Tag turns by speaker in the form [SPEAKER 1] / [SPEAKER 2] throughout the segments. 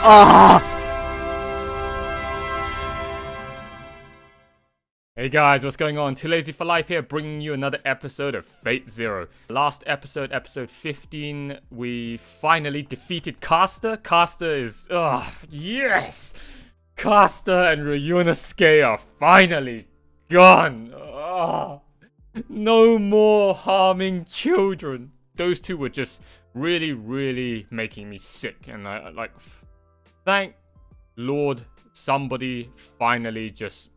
[SPEAKER 1] Ah! Hey guys, what's going on? Too Lazy for Life here, bringing you another episode of Fate Zero. Last episode, episode 15, we finally defeated Caster. Caster is... yes! Caster and Ryunosuke are finally gone. No more harming children. Those two were just really making me sick. And I like... Thank Lord somebody finally just...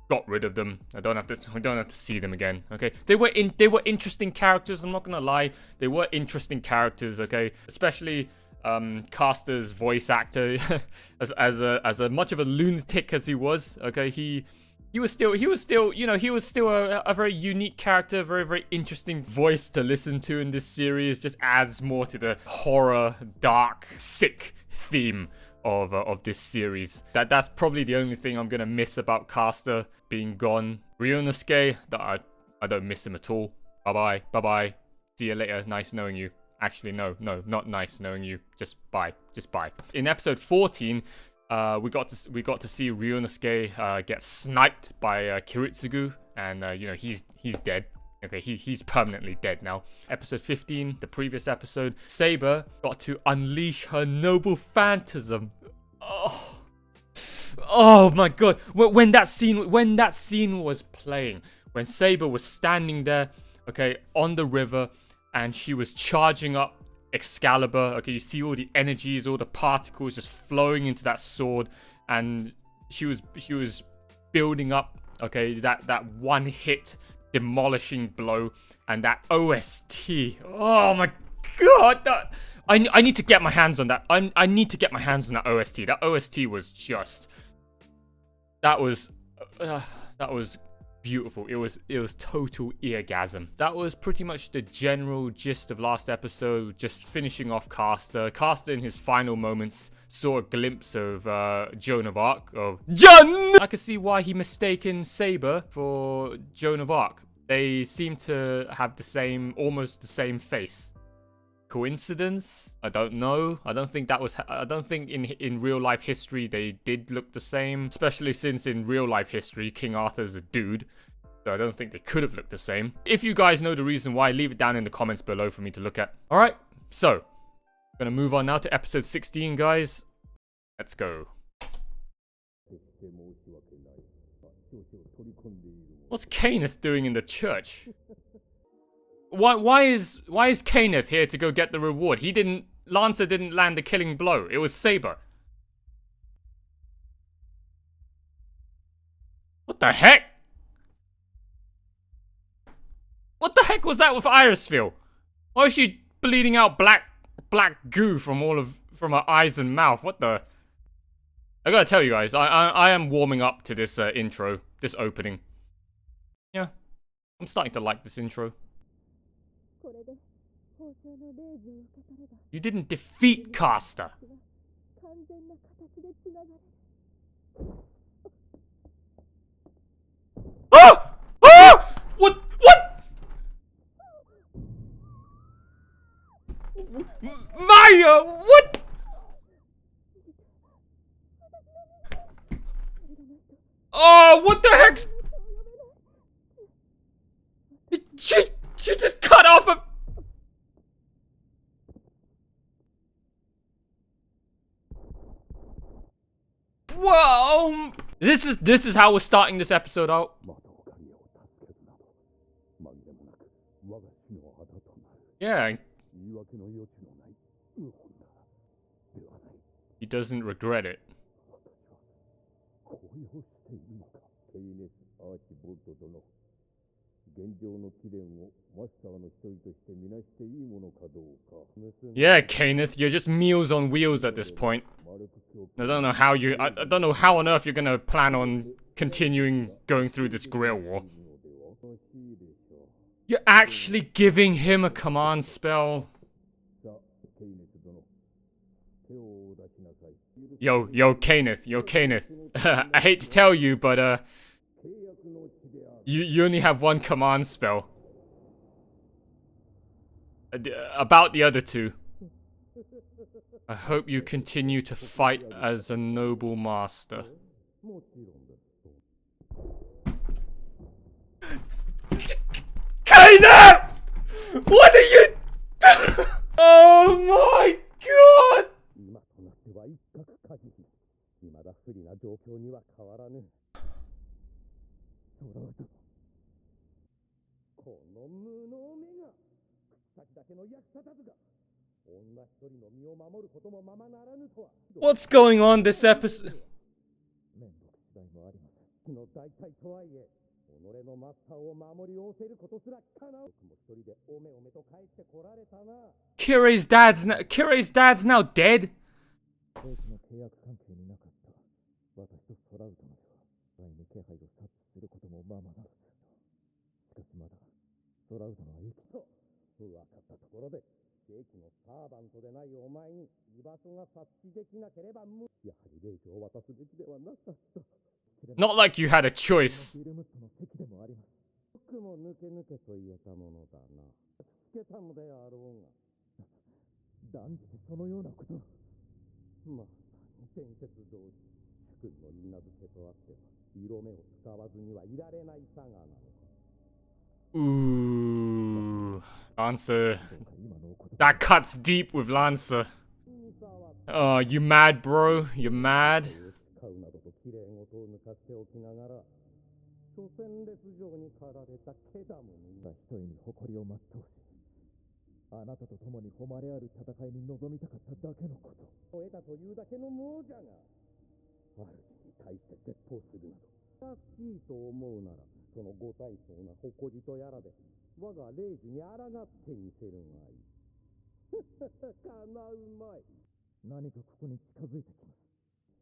[SPEAKER 1] got rid of them. We don't have to see them again. Okay, they were interesting characters. I'm not gonna lie, they were interesting characters. Okay, especially Caster's voice actor, as much of a lunatic as he was. Okay, he was still a very unique character, very interesting voice to listen to in this series. Just adds more to the horror, dark, sick theme of this series. That's probably the only thing I'm gonna miss about Caster being gone. Ryunosuke, that I don't miss him at all. Bye-bye. See you later. Nice knowing you. Actually, no, not nice knowing you. Just bye. In episode 14, we got to see Ryunosuke get sniped by Kiritsugu, and he's dead. Okay, he's permanently dead now. Episode 15, the previous episode, Saber got to unleash her noble phantasm. Oh my god. When that scene was playing, when Saber was standing there, okay, on the river, and she was charging up Excalibur, okay, you see all the energies, all the particles just flowing into that sword, and she was building up, okay, that one hit demolishing blow, and that OST. Oh my god, I need to get my hands on that. I need to get my hands on that OST. That OST was just... That was beautiful. It was total eargasm. That was pretty much the general gist of last episode, just finishing off Caster. Caster in his final moments saw a glimpse of Joan of Arc, I could see why he mistaken Saber for Joan of Arc. They seem to have almost the same face. Coincidence? I don't know. I don't think in real life history they did look the same, especially since in real life history King Arthur's a dude. So I don't think they could have looked the same. If you guys know the reason why, leave it down in the comments below for me to look at. Alright, so I'm gonna move on now to episode 16, guys. Let's go. What's Cainith doing in the church? Why is Cainith here to go get the reward? Lancer didn't land the killing blow. It was Saber. What the heck? What the heck was that with Irisville? Why was she bleeding out black goo from her eyes and mouth? What the? I gotta tell you guys, I am warming up to this intro, this opening. Yeah, I'm starting to like this intro. You didn't defeat Caster. Oh! Oh! What? Maya, what? Oh, what the heck? She just cut off a... Whoa! This is how we're starting this episode out. Yeah. He doesn't regret it. Yeah, Cainith, you're just meals on wheels at this point. I don't know how on earth you're gonna plan on continuing going through this grill war. You're actually giving him a command spell. Yo, Cainith. I hate to tell you, but you only have one command spell. About the other two. I hope you continue to fight as a noble master. Kaina! What are you doing? Oh my god! What's going on this episode? Kirei's dad's now dead? Not like you had a choice. Ooh, Lancer. That cuts deep with Lancer. Oh, you mad, bro? You mad?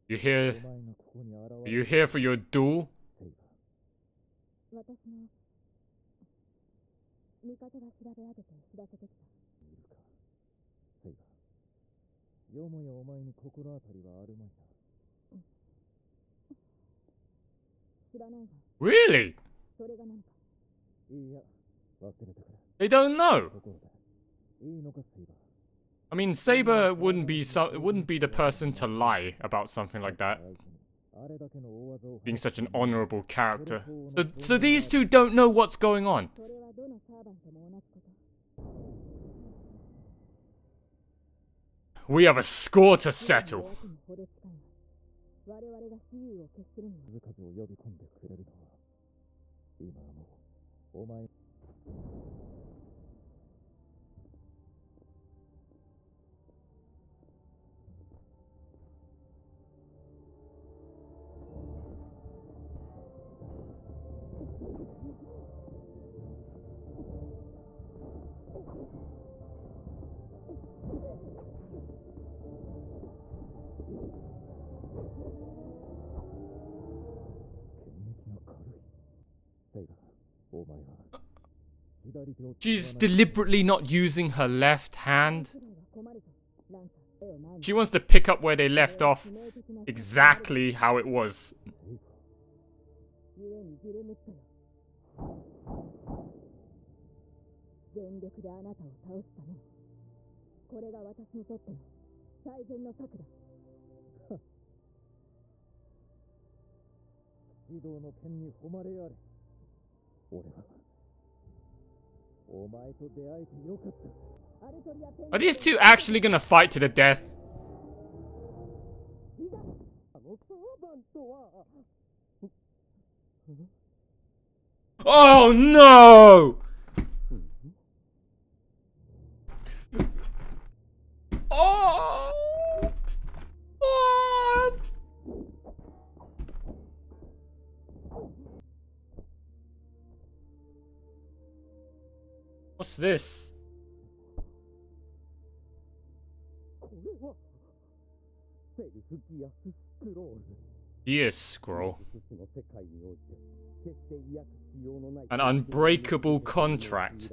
[SPEAKER 1] You here? Are you here for your duel? Really? They don't know. I mean, Saber wouldn't be the person to lie about something like that. Being such an honorable character. So these two don't know what's going on. We have a score to settle. She's deliberately not using her left hand. She wants to pick up where they left off exactly how it was. Are these two actually gonna fight to the death? Oh no! Oh! Oh! What's this? Gear scroll. An unbreakable contract.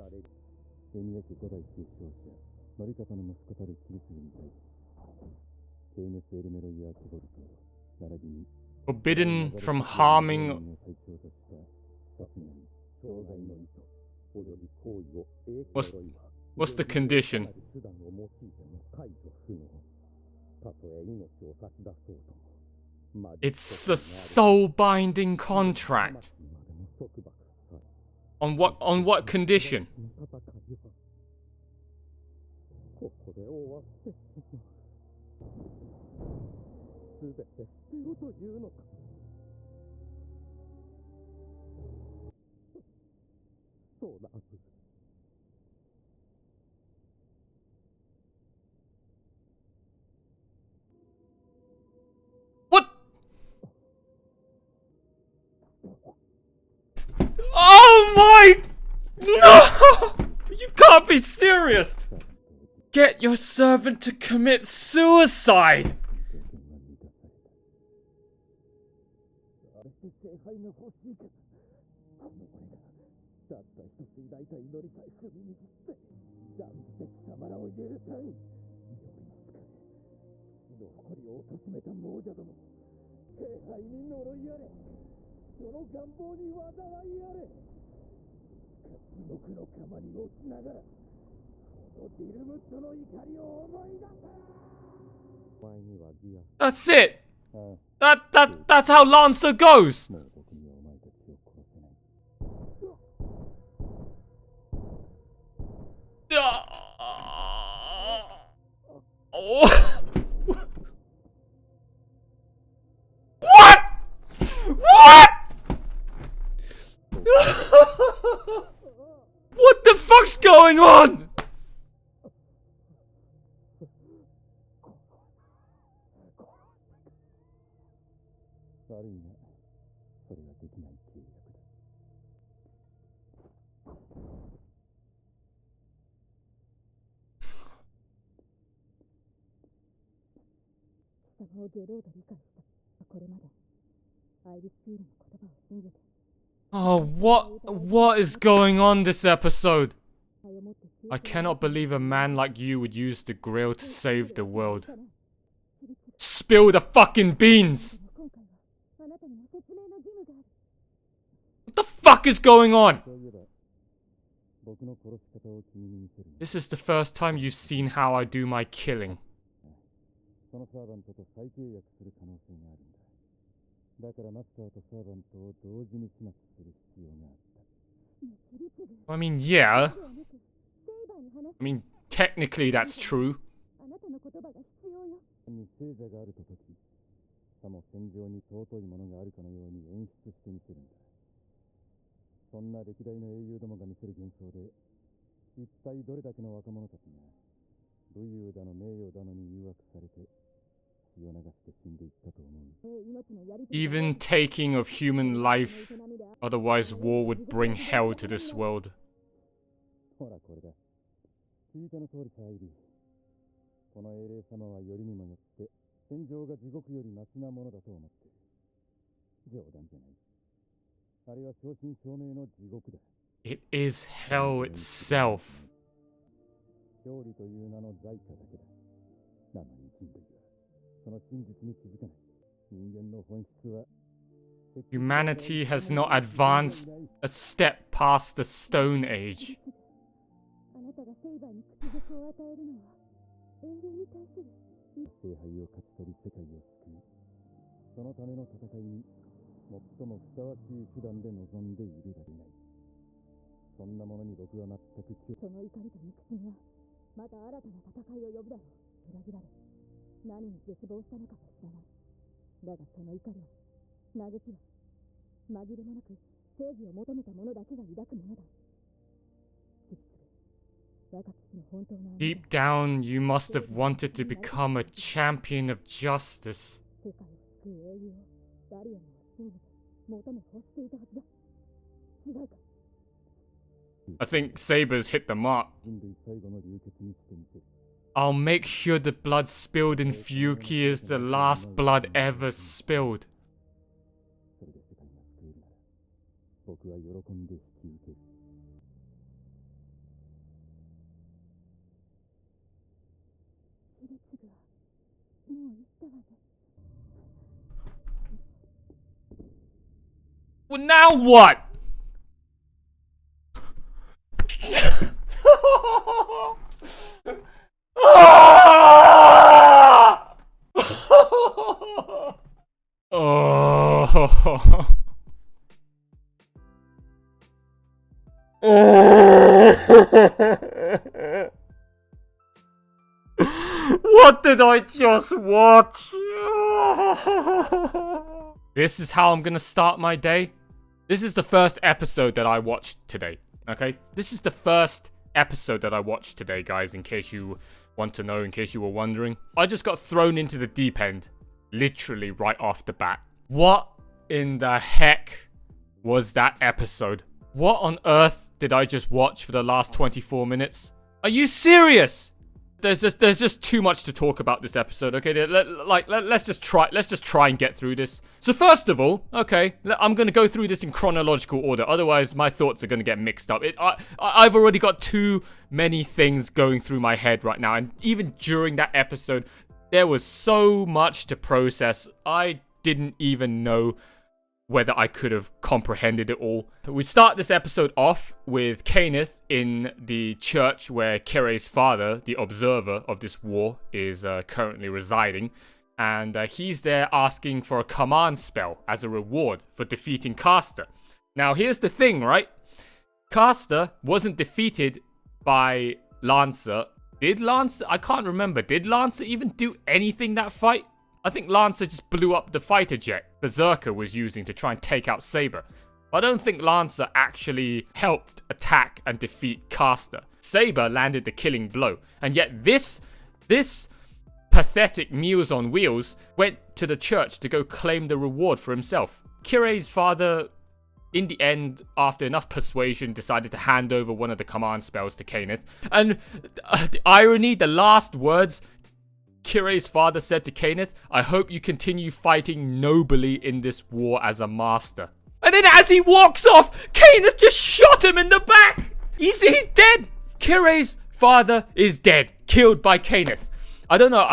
[SPEAKER 1] Forbidden from harming. What's the condition? It's a soul-binding contract. On what condition? What? Oh my! No! You can't be serious! Get your servant to commit suicide! That's it! That's how Lancer goes! What? What? What the fuck's going on? Oh, what is going on this episode? I cannot believe a man like you would use the grill to save the world. Spill the fucking beans! What the fuck is going on? This is the first time you've seen how I do my killing. I mean, yeah. I mean, technically that's true. Even taking of human life, otherwise war would bring hell to this world. It is hell itself. Humanity has not advanced a step past the Stone Age. Deep down, you must have wanted to become a champion of justice. I think Saber's hit the mark. I'll make sure the blood spilled in Fuyuki is the last blood ever spilled. Well, now what? Oh. What did I just watch? This is how I'm gonna start my day. This is the first episode that I watched today, okay? This is the first episode that I watched today, guys, in case you want to know, in case you were wondering. I just got thrown into the deep end, literally right off the bat. What in the heck was that episode? What on earth did I just watch for the last 24 minutes? Are you serious? There's just too much to talk about this episode. Okay, let's just try and get through this. So first of all, okay, I'm gonna go through this in chronological order. Otherwise, my thoughts are gonna get mixed up. I've already got too many things going through my head right now, and even during that episode, there was so much to process. I didn't even know whether I could have comprehended it all. We start this episode off with Kenneth in the church where Kirei's father, the observer of this war, is currently residing. And he's there asking for a command spell as a reward for defeating Caster. Now, here's the thing, right? Caster wasn't defeated by Lancer. Did Lancer? I can't remember. Did Lancer even do anything that fight? I think Lancer just blew up the fighter jet Berserker was using to try and take out Saber. I don't think Lancer actually helped attack and defeat Caster. Saber landed the killing blow. And yet this pathetic Meals on Wheels went to the church to go claim the reward for himself. Kirei's father, in the end, after enough persuasion, decided to hand over one of the command spells to Kenneth. And the irony, the last words Kirei's father said to Kenneth, "I hope you continue fighting nobly in this war as a master." And then as he walks off, Kenneth just shot him in the back. He's dead. Kirei's father is dead, killed by Kenneth. I don't know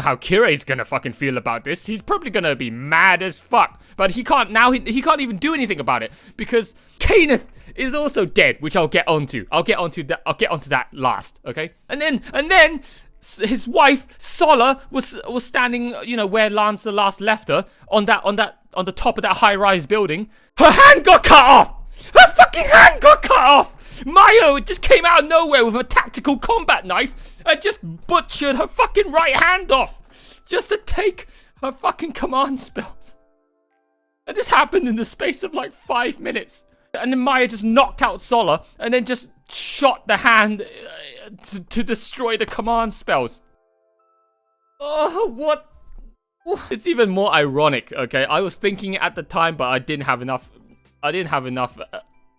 [SPEAKER 1] how Kirei's gonna fucking feel about this. He's probably gonna be mad as fuck. But he can't even do anything about it because Kenneth is also dead, which I'll get onto. I'll get onto that last, okay? And then his wife Sola was standing, where Lancer last left her on the top of that high-rise building. Her hand got cut off. Her fucking hand got cut off. Mayo just came out of nowhere with a tactical combat knife and just butchered her fucking right hand off just to take her fucking command spells. And this happened in the space of like 5 minutes. And then Maya just knocked out Sola and then just shot the hand to destroy the command spells. Oh, what? It's even more ironic, okay? I was thinking at the time, but I didn't have enough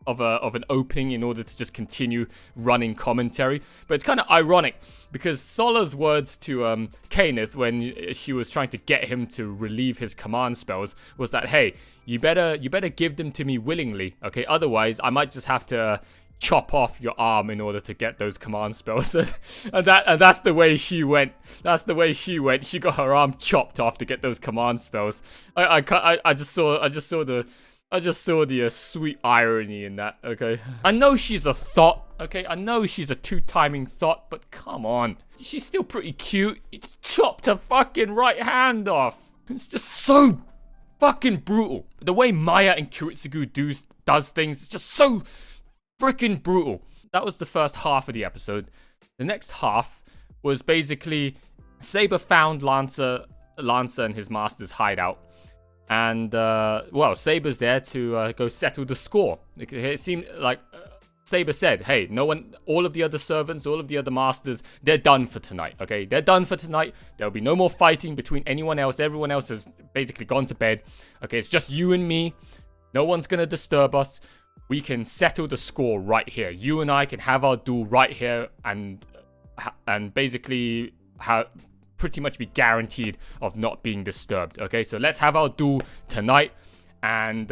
[SPEAKER 1] of an opening in order to just continue running commentary. But it's kind of ironic because Sola's words to Kenneth when she was trying to get him to relieve his command spells was that, hey, you better give them to me willingly, okay? Otherwise, I might just have to chop off your arm in order to get those command spells. and that's the way she went. That's the way she went. She got her arm chopped off to get those command spells. I just saw the sweet irony in that, okay? I know she's a thought, okay? I know she's a two-timing thought, but come on. She's still pretty cute. It's chopped her fucking right hand off. It's just so fucking brutal. The way Maya and Kiritsugu does things, it's just so freaking brutal. That was the first half of the episode. The next half was basically Saber found Lancer and his master's hideout. And, Saber's there to go settle the score. It seemed like Saber said, hey, all of the other servants, all of the other masters, they're done for tonight, okay? They're done for tonight. There'll be no more fighting between anyone else. Everyone else has basically gone to bed. Okay, it's just you and me. No one's gonna disturb us. We can settle the score right here. You and I can have our duel right here and basically pretty much be guaranteed of not being disturbed. Okay, so let's have our duel tonight and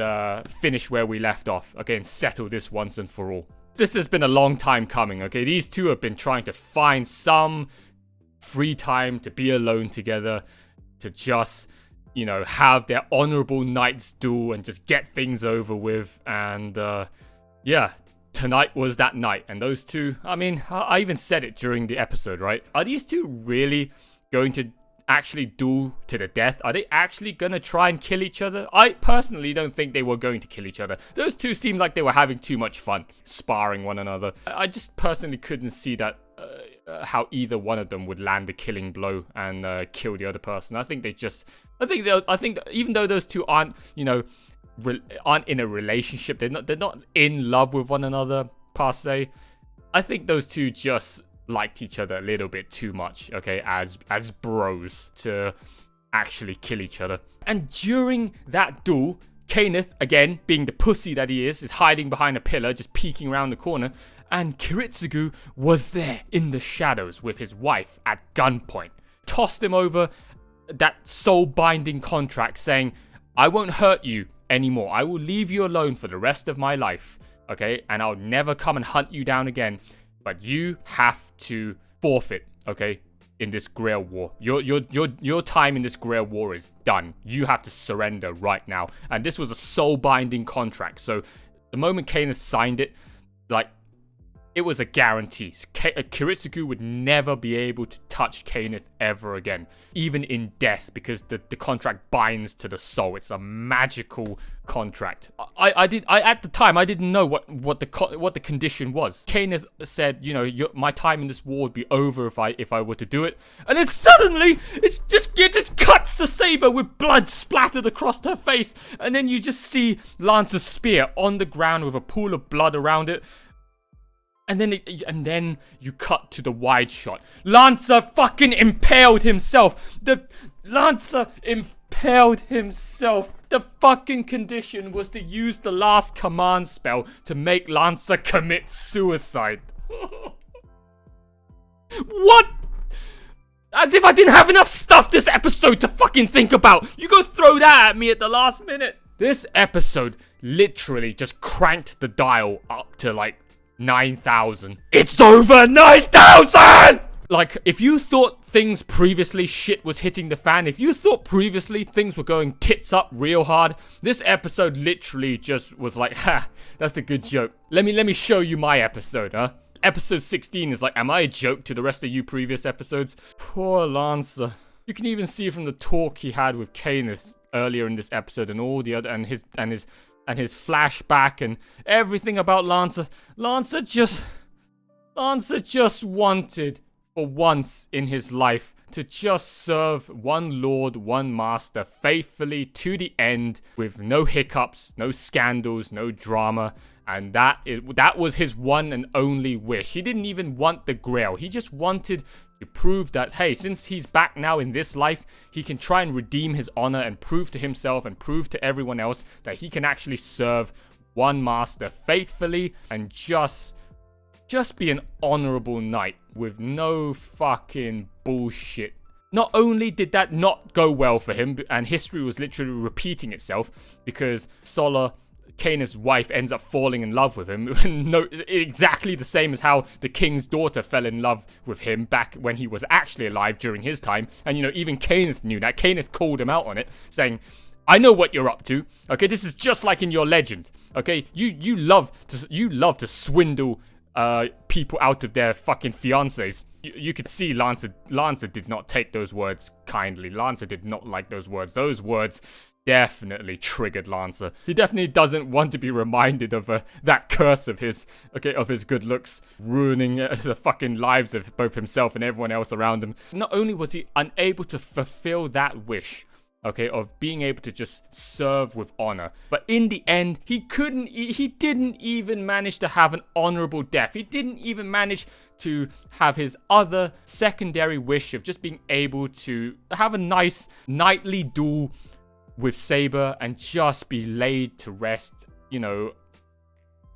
[SPEAKER 1] finish where we left off. Okay, and settle this once and for all. This has been a long time coming. Okay, these two have been trying to find some free time to be alone together, to just, have their honorable night's duel and just get things over with. And yeah, tonight was that night. And those two, I mean, I even said it during the episode, right? Are these two really going to actually duel to the death? Are they actually gonna try and kill each other? I personally don't think they were going to kill each other. Those two seemed like they were having too much fun, sparring one another. I just personally couldn't see that how either one of them would land the killing blow and kill the other person. I think even though those two aren't, you know, aren't in a relationship, they're not in love with one another per se. I think those two just liked each other a little bit too much, okay, as bros to actually kill each other. And during that duel, Kenneth, again, being the pussy that he is hiding behind a pillar, just peeking around the corner, and Kiritsugu was there in the shadows with his wife at gunpoint. Tossed him over that soul-binding contract saying, I won't hurt you anymore. I will leave you alone for the rest of my life, okay? And I'll never come and hunt you down again. But you have to forfeit, okay, in this Grail War. Your time in this Grail War is done. You have to surrender right now. And this was a soul-binding contract. So the moment Kenneth signed it, like, it was a guarantee. Kiritsugu would never be able to touch Kenneth ever again, even in death, because the contract binds to the soul. It's a magical contract. At the time I didn't know what the condition was. Kenneth said, you know, my time in this war would be over if I were to do it, and then suddenly it just cuts the saber with blood splattered across her face, and then you just see Lance's spear on the ground with a pool of blood around it. And then you cut to the wide shot. Lancer fucking impaled himself. Lancer impaled himself. The fucking condition was to use the last command spell to make Lancer commit suicide. What? As if I didn't have enough stuff this episode to fucking think about. You go throw that at me at the last minute. This episode literally just cranked the dial up to like 9,000. It's over 9,000! Like, if you thought things previously shit was hitting the fan, if you thought previously things were going tits up real hard, this episode literally just was like, ha, that's a good joke. Let me show you my episode, huh? Episode 16 is like, am I a joke to the rest of you previous episodes? Poor Lancer. You can even see from the talk he had with Kenneth earlier in this episode and all the other, and his flashback and everything about Lancer. Lancer just wanted, for once in his life, to just serve one lord, one master, faithfully to the end, with no hiccups, no scandals, no drama. And that was his one and only wish. He didn't even want the Grail. He just wanted to prove that, hey, since he's back now in this life, he can try and redeem his honor and prove to himself and prove to everyone else that he can actually serve one master faithfully and just be an honorable knight with no fucking bullshit. Not only did that not go well for him, and history was literally repeating itself because Sola, Kenneth's wife, ends up falling in love with him. No, exactly the same as how the king's daughter fell in love with him back when he was actually alive during his time. And, you know, even Kenneth knew that. Kenneth called him out on it, saying, I know what you're up to. Okay, this is just like in your legend. Okay, you love to swindle people out of their fucking fiancés. You could see Lancer did not take those words kindly. Lancer did not like those words. Those words definitely triggered Lancer. He definitely doesn't want to be reminded of that curse of his, okay, of his good looks ruining the fucking lives of both himself and everyone else around him. Not only was he unable to fulfill that wish, okay, of being able to just serve with honor, but in the end, he didn't even manage to have an honorable death. He didn't even manage to have his other secondary wish of just being able to have a nice knightly duel with Saber and just be laid to rest, you know,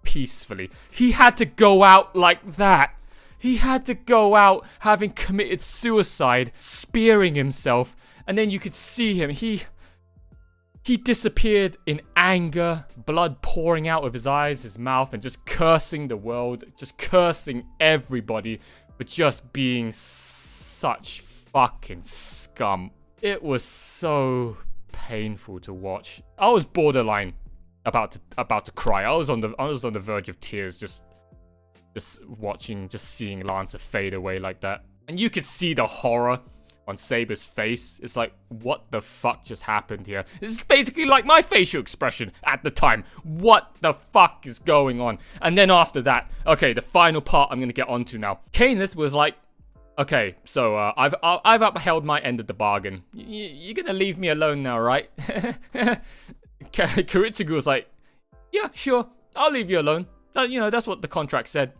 [SPEAKER 1] peacefully. He had to go out like that. He had to go out having committed suicide, spearing himself, and then you could see him. He disappeared in anger, blood pouring out of his eyes, his mouth, and just cursing the world, just cursing everybody for just being such fucking scum. It was so painful to watch. I was borderline about to cry. I was on the verge of tears just seeing Lancer fade away like that. And you could see the horror on Saber's face. It's like, what the fuck just happened here? This is basically like my facial expression at the time. What the fuck is going on? And then after that, okay, the final part I'm gonna get onto now. Kenneth was like, okay, so I've upheld my end of the bargain. You're gonna leave me alone now, right? Kiritsugu was like, yeah, sure, I'll leave you alone. That's what the contract said.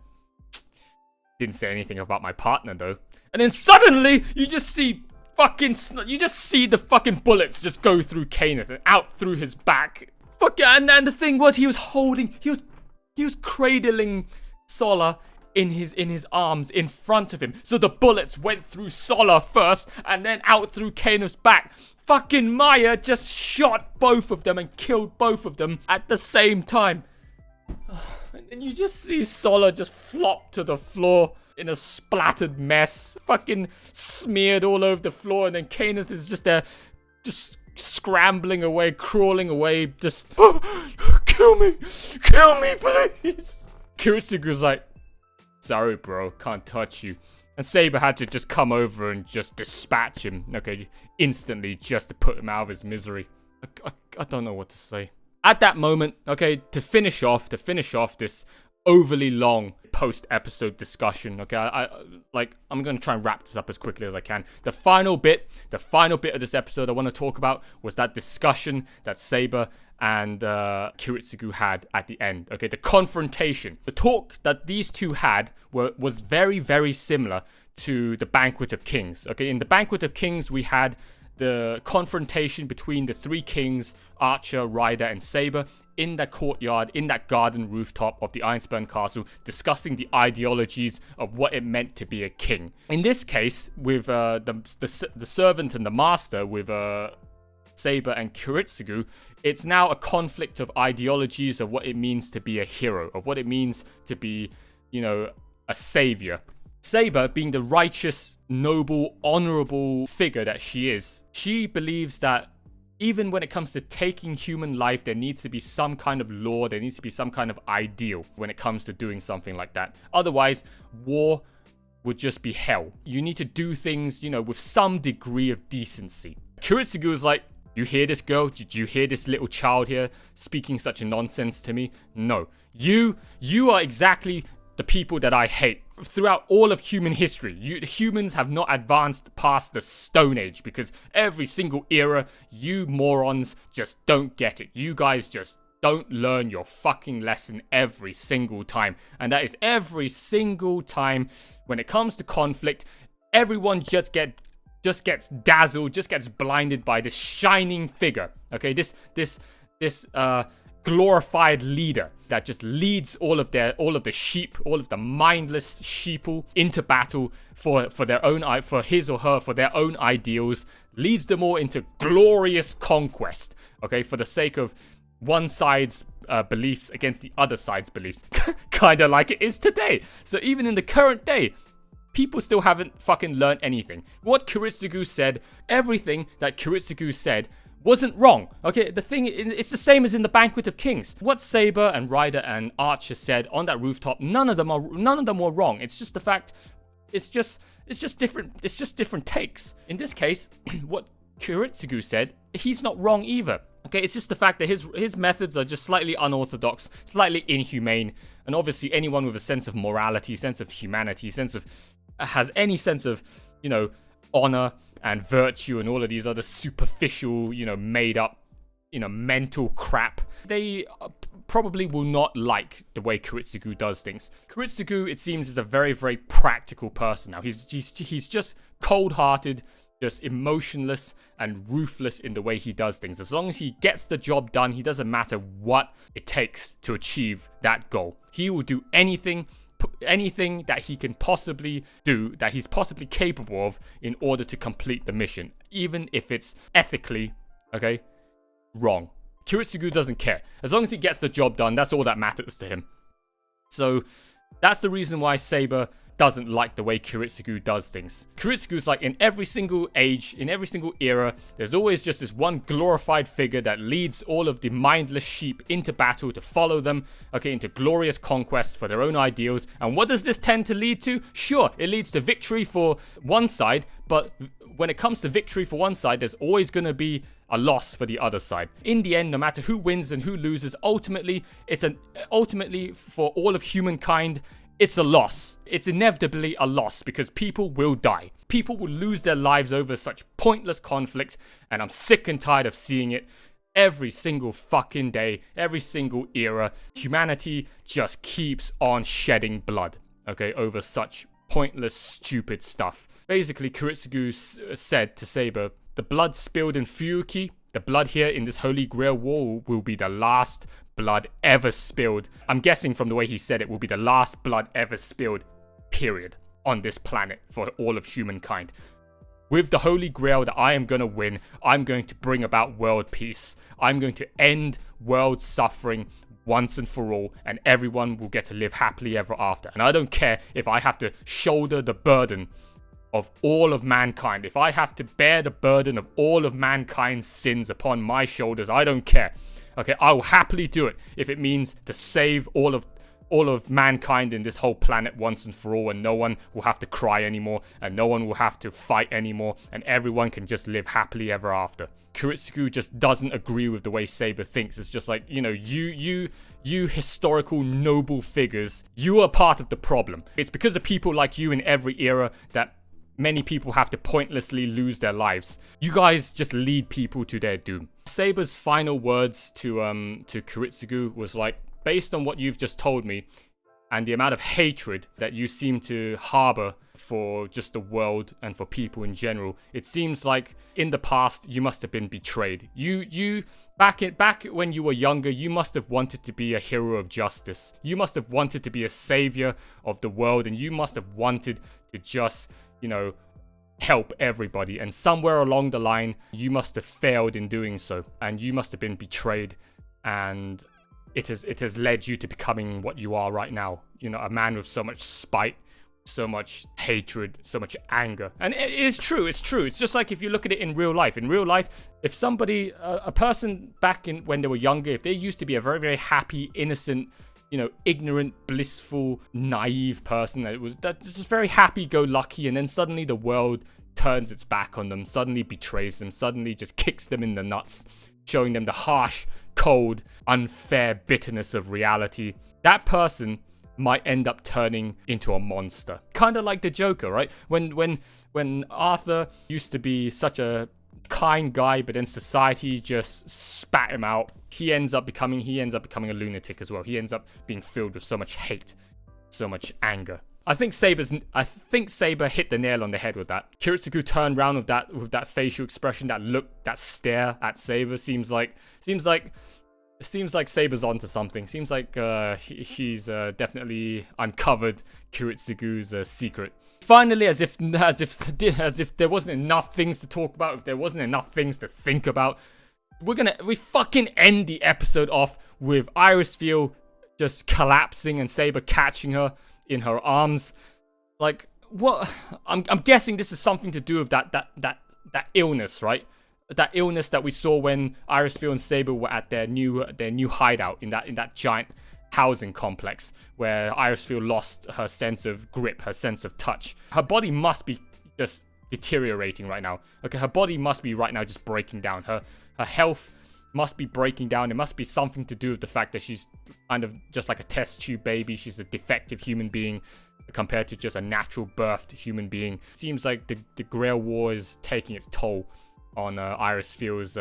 [SPEAKER 1] Didn't say anything about my partner though. And then suddenly, you just see the fucking bullets just go through Kenneth and out through his back. And the thing was, he was cradling Sola in his arms in front of him. So the bullets went through Sola first and then out through Kenneth's back. Fucking Maya just shot both of them and killed both of them at the same time. And then you just see Sola just flop to the floor in a splattered mess, fucking smeared all over the floor, and then Kenneth is just there, just scrambling away, crawling away, just kill me, please. Kiritsugu's like, sorry bro, can't touch you. And Saber had to just come over and just dispatch him, okay, instantly, just to put him out of his misery. I don't know what to say. At that moment, okay, to finish off this overly long post-episode discussion, okay, I'm gonna try and wrap this up as quickly as I can. The final bit of this episode I want to talk about was that discussion that Saber and Kiritsugu had at the end, okay, the confrontation. The talk that these two had was very, very similar to the Banquet of Kings, okay. In the Banquet of Kings, we had the confrontation between the three kings, Archer, Ryder, and Saber, in that courtyard, in that garden rooftop of the Ironsburn Castle, discussing the ideologies of what it meant to be a king. In this case, with the servant and the master, with Saber and Kiritsugu, it's now a conflict of ideologies of what it means to be a hero, of what it means to be, a savior. Saber, being the righteous, noble, honorable figure that she is, she believes that even when it comes to taking human life, there needs to be some kind of law, there needs to be some kind of ideal when it comes to doing something like that. Otherwise, war would just be hell. You need to do things, with some degree of decency. Kiritsugu is like, you hear this girl? Did you hear this little child here speaking such nonsense to me? No. You are exactly the people that I hate. Throughout all of human history, humans have not advanced past the Stone Age because every single era, you morons just don't get it. You guys just don't learn your fucking lesson every single time. And that is every single time when it comes to conflict, everyone just gets dazzled, just gets blinded by this shining figure. Okay, this glorified leader that just leads all of the sheep, all of the mindless sheeple into battle for their own ideals, leads them all into glorious conquest, okay, for the sake of one side's beliefs against the other side's beliefs. Kinda like it is today. So even in the current day, people still haven't fucking learned anything. What Kiritsugu said, everything that Kiritsugu said wasn't wrong. Okay, it's the same as in the Banquet of Kings. What Saber and Ryder and Archer said on that rooftop, none of them were wrong. It's just the fact, it's just different takes. In this case, what Kiritsugu said, he's not wrong either. Okay, it's just the fact that his methods are just slightly unorthodox, slightly inhumane, and obviously anyone with a sense of morality, sense of humanity, has any sense of, honor and virtue and all of these other superficial, made up, mental crap, they probably will not like the way Kiritsugu does things. Kiritsugu, it seems, is a very, very practical person now. He's just cold-hearted, just emotionless and ruthless in the way he does things. As long as he gets the job done, he doesn't matter what it takes to achieve that goal. He will do anything that he can possibly do, that he's possibly capable of, in order to complete the mission, even if it's ethically, wrong. Kiritsugu doesn't care. As long as he gets the job done, that's all that matters to him. So that's the reason why Saber doesn't like the way Kiritsugu does things. Kiritsugu's like, in every single age, in every single era, there's always just this one glorified figure that leads all of the mindless sheep into battle to follow them, into glorious conquest for their own ideals. And what does this tend to lead to? Sure, it leads to victory for one side, but when it comes to victory for one side, there's always going to be a loss for the other side. In the end, no matter who wins and who loses, ultimately for all of humankind, it's a loss. It's inevitably a loss because people will die. People will lose their lives over such pointless conflict, and I'm sick and tired of seeing it every single fucking day, every single era. Humanity just keeps on shedding blood, okay, over such pointless, stupid stuff. Basically, Kuritsugu said to Saber, the blood spilled in Fuyuki, the blood here in this Holy Grail War will be the last blood ever spilled. I'm guessing from the way he said it, will be the last blood ever spilled, period, on this planet for all of humankind. With the Holy Grail that I am going to win, I'm going to bring about world peace. I'm going to end world suffering once and for all, and everyone will get to live happily ever after. And I don't care if I have to shoulder the burden of all of mankind. If I have to bear the burden of all of mankind's sins upon my shoulders, I don't care. Okay, I will happily do it if it means to save all of mankind in this whole planet once and for all, and no one will have to cry anymore, and no one will have to fight anymore, and everyone can just live happily ever after. Kuritsugu just doesn't agree with the way Saber thinks. It's just like, you know, you historical noble figures, you are part of the problem. It's because of people like you in every era that many people have to pointlessly lose their lives. You guys just lead people to their doom. Saber's final words to Kuritsugu was like, based on what you've just told me and the amount of hatred that you seem to harbor for just the world and for people in general, it seems like in the past you must have been betrayed. You back when you were younger, you must have wanted to be a hero of justice. You must have wanted to be a savior of the world, and you must have wanted to just, you know, help everybody. And somewhere along the line, you must have failed in doing so, and you must have been betrayed, and it has led you to becoming what you are right now. You know, a man with so much spite, so much hatred, so much anger. And it is true, it's true. It's just like if you look at it in real life. In real life, if somebody, a person back in when they were younger, if they used to be a very, very happy, innocent, you know, ignorant, blissful, naive person that's just very happy-go-lucky, and then suddenly the world turns its back on them, suddenly betrays them, suddenly just kicks them in the nuts, showing them the harsh, cold, unfair bitterness of reality, that person might end up turning into a monster. Kind of like the Joker, right? When Arthur used to be such a kind guy, but then society just spat him out, he ends up becoming a lunatic as well. He ends up being filled with so much hate, so much anger. I think Saber hit the nail on the head with that. Kuritsugu turned around with that facial expression, that look, that stare at Saber. Seems like Saber's onto something. Seems like he's definitely uncovered Kuritsugu's secret. Finally, as if there wasn't enough things to talk about, if there wasn't enough things to think about, we fucking end the episode off with Irisfield just collapsing and Saber catching her in her arms. Like, what? I'm guessing this is something to do with that illness, right? That illness that we saw when Irisfield and Saber were at their new hideout in that giant housing complex, where Irisfield lost her sense of grip, her sense of touch. Her body must be just deteriorating right now. Okay, her body must be right now just breaking down. Her health must be breaking down. It must be something to do with the fact that she's kind of just like a test tube baby. She's a defective human being compared to just a natural birthed human being. Seems like the Grail War is taking its toll on Irisfield's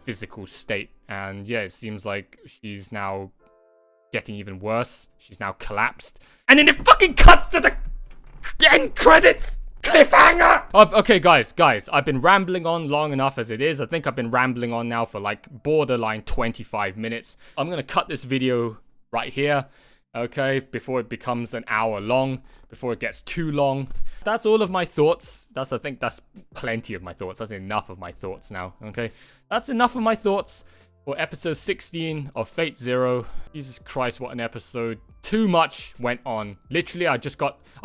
[SPEAKER 1] physical state. And yeah, it seems like she's now getting even worse. She's now collapsed. And then it fucking cuts to the end credits! Cliffhanger! Okay, guys, I've been rambling on long enough as it is. I think I've been rambling on now for like borderline 25 minutes. I'm gonna cut this video right here, okay, before it becomes an hour long, before it gets too long. That's all of my thoughts. I think that's plenty of my thoughts. That's enough of my thoughts now, okay? That's enough of my thoughts for episode 16 of Fate Zero. Jesus Christ, what an episode. Too much went on. Literally, I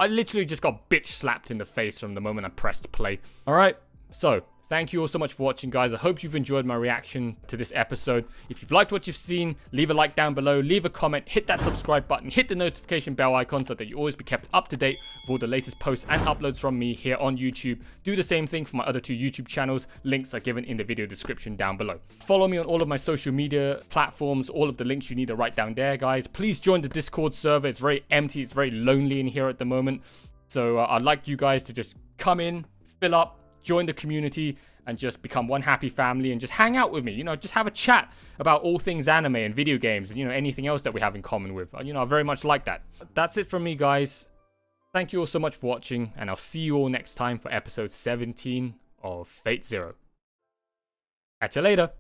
[SPEAKER 1] literally just got bitch slapped in the face from the moment I pressed play. Alright, so Thank you all so much for watching, guys. I hope you've enjoyed my reaction to this episode. If you've liked what you've seen, leave a like down below, leave a comment, hit that subscribe button, hit the notification bell icon so that you always be kept up to date with all the latest posts and uploads from me here on YouTube. Do the same thing for my other 2 YouTube channels. Links are given in the video description down below. Follow me on all of my social media platforms. All of the links you need are right down there, guys. Please join the Discord server. It's very empty. It's very lonely in here at the moment. So I'd like you guys to just come in, fill up, join the community, and just become one happy family and just hang out with me. You know, just have a chat about all things anime and video games and, you know, anything else that we have in common with. You know, I very much like that. That's it from me, guys. Thank you all so much for watching, and I'll see you all next time for episode 17 of Fate Zero. Catch you later.